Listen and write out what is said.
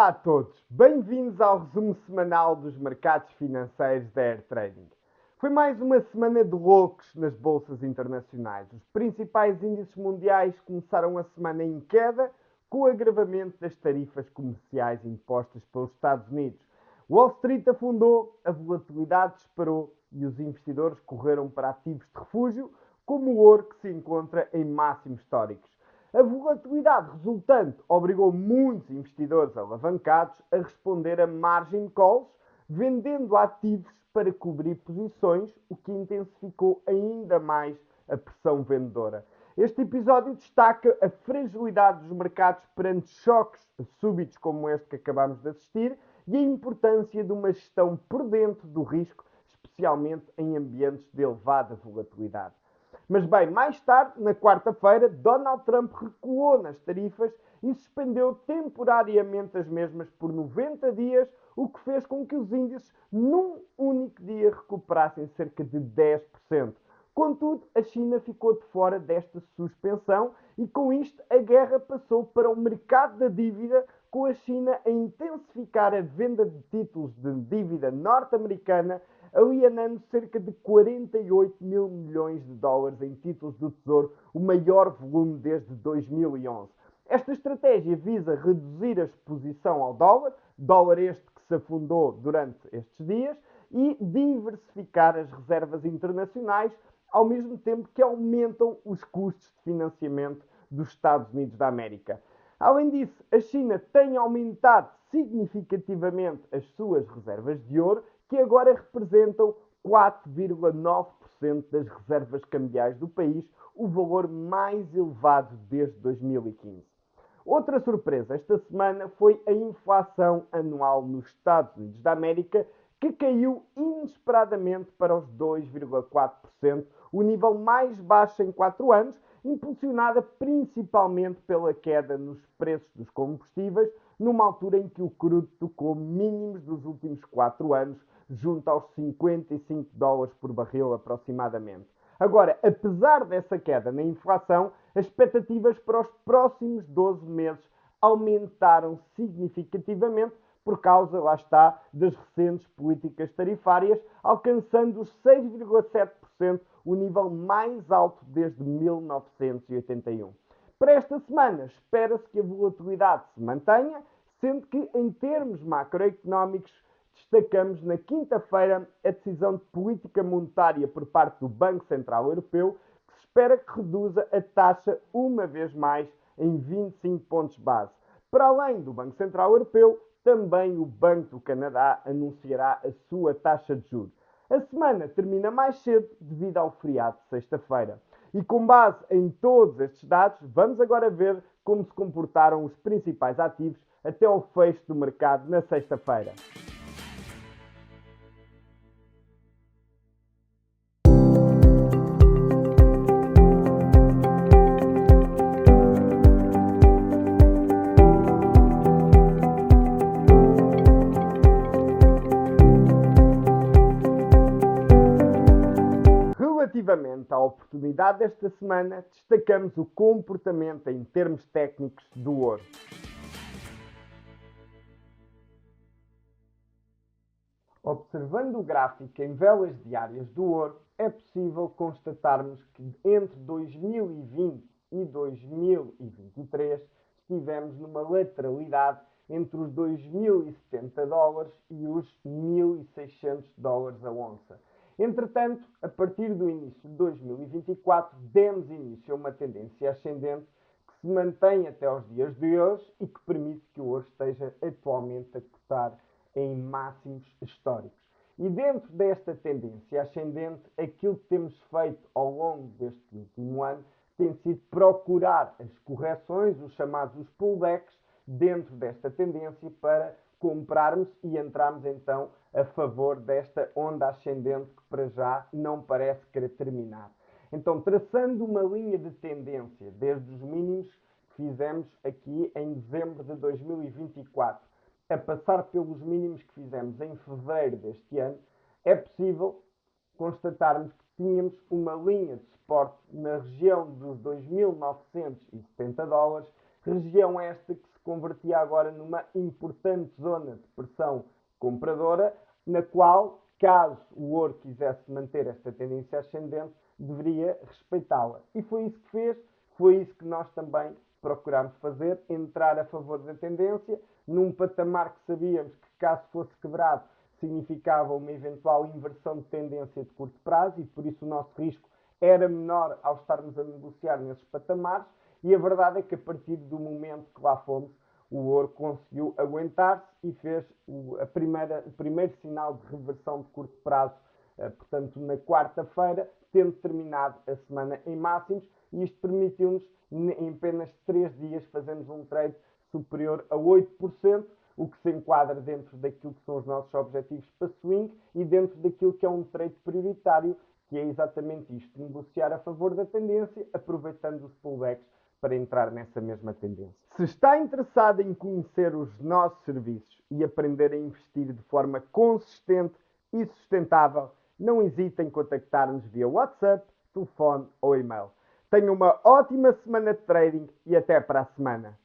Olá a todos, bem-vindos ao resumo semanal dos mercados financeiros da Air Trading. Foi mais uma semana de loucos nas bolsas internacionais. Os principais índices mundiais começaram a semana em queda com o agravamento das tarifas comerciais impostas pelos Estados Unidos. Wall Street afundou, a volatilidade disparou e os investidores correram para ativos de refúgio, como o ouro que se encontra em máximos históricos. A volatilidade resultante obrigou muitos investidores alavancados a responder a margin calls, vendendo ativos para cobrir posições, o que intensificou ainda mais a pressão vendedora. Este episódio destaca a fragilidade dos mercados perante choques súbitos como este que acabamos de assistir e a importância de uma gestão prudente do risco, especialmente em ambientes de elevada volatilidade. Mas bem, mais tarde, na quarta-feira, Donald Trump recuou nas tarifas e suspendeu temporariamente as mesmas por 90 dias, o que fez com que os índices num único dia recuperassem cerca de 10%. Contudo, a China ficou de fora desta suspensão e com isto a guerra passou para o mercado da dívida, com a China a intensificar a venda de títulos de dívida norte-americana, alienando cerca de 48 mil milhões de dólares em títulos do Tesouro, o maior volume desde 2011. Esta estratégia visa reduzir a exposição ao dólar este que se afundou durante estes dias, e diversificar as reservas internacionais, ao mesmo tempo que aumentam os custos de financiamento dos Estados Unidos da América. Além disso, a China tem aumentado significativamente as suas reservas de ouro, que agora representam 4,9% das reservas cambiais do país, o valor mais elevado desde 2015. Outra surpresa esta semana foi a inflação anual nos Estados Unidos da América, que caiu inesperadamente para os 2,4%, o nível mais baixo em 4 anos, impulsionada principalmente pela queda nos preços dos combustíveis, numa altura em que o crudo tocou mínimos dos últimos 4 anos, junto aos 55 dólares por barril aproximadamente. Agora, apesar dessa queda na inflação, as expectativas para os próximos 12 meses aumentaram significativamente por causa, lá está, das recentes políticas tarifárias, alcançando os 6,7%, o nível mais alto desde 1981. Para esta semana, espera-se que a volatilidade se mantenha, sendo que, em termos macroeconómicos, destacamos na quinta-feira a decisão de política monetária por parte do Banco Central Europeu, que se espera que reduza a taxa uma vez mais em 25 pontos base. Para além do Banco Central Europeu, também o Banco do Canadá anunciará a sua taxa de juros. A semana termina mais cedo devido ao feriado de sexta-feira. E com base em todos estes dados, vamos agora ver como se comportaram os principais ativos até ao fecho do mercado na sexta-feira. Relativamente à oportunidade desta semana, destacamos o comportamento em termos técnicos do ouro. Observando o gráfico em velas diárias do ouro, é possível constatarmos que entre 2020 e 2023 estivemos numa lateralidade entre os 2.070 dólares e os 1.600 dólares a onça. Entretanto, a partir do início de 2024, demos início a uma tendência ascendente que se mantém até aos dias de hoje e que permite que o ouro esteja atualmente a cotar em máximos históricos. E dentro desta tendência ascendente, aquilo que temos feito ao longo deste último ano tem sido procurar as correções, os chamados pullbacks, dentro desta tendência para comprarmos e entrarmos então a favor desta onda ascendente que para já não parece querer terminar. Então, traçando uma linha de tendência desde os mínimos que fizemos aqui em dezembro de 2024, a passar pelos mínimos que fizemos em fevereiro deste ano, é possível constatarmos que tínhamos uma linha de suporte na região dos 2.970 dólares, região esta que se convertia agora numa importante zona de pressão compradora, na qual, caso o ouro quisesse manter esta tendência ascendente, deveria respeitá-la. E foi isso que fez, foi isso que nós também procurámos fazer, entrar a favor da tendência, num patamar que sabíamos que, caso fosse quebrado, significava uma eventual inversão de tendência de curto prazo e, por isso, o nosso risco era menor ao estarmos a negociar nesses patamares. E a verdade é que, a partir do momento que lá fomos, o ouro conseguiu aguentar-se e fez o primeiro sinal de reversão de curto prazo, portanto, na quarta-feira, tendo terminado a semana em máximos, e isto permitiu-nos, em apenas 3 dias, fazermos um trade superior a 8%, o que se enquadra dentro daquilo que são os nossos objetivos para swing e dentro daquilo que é um trade prioritário, que é exatamente isto, negociar a favor da tendência, aproveitando os pullbacks para entrar nessa mesma tendência. Se está interessado em conhecer os nossos serviços e aprender a investir de forma consistente e sustentável, não hesite em contactar-nos via WhatsApp, telefone ou e-mail. Tenha uma ótima semana de trading e até para a semana.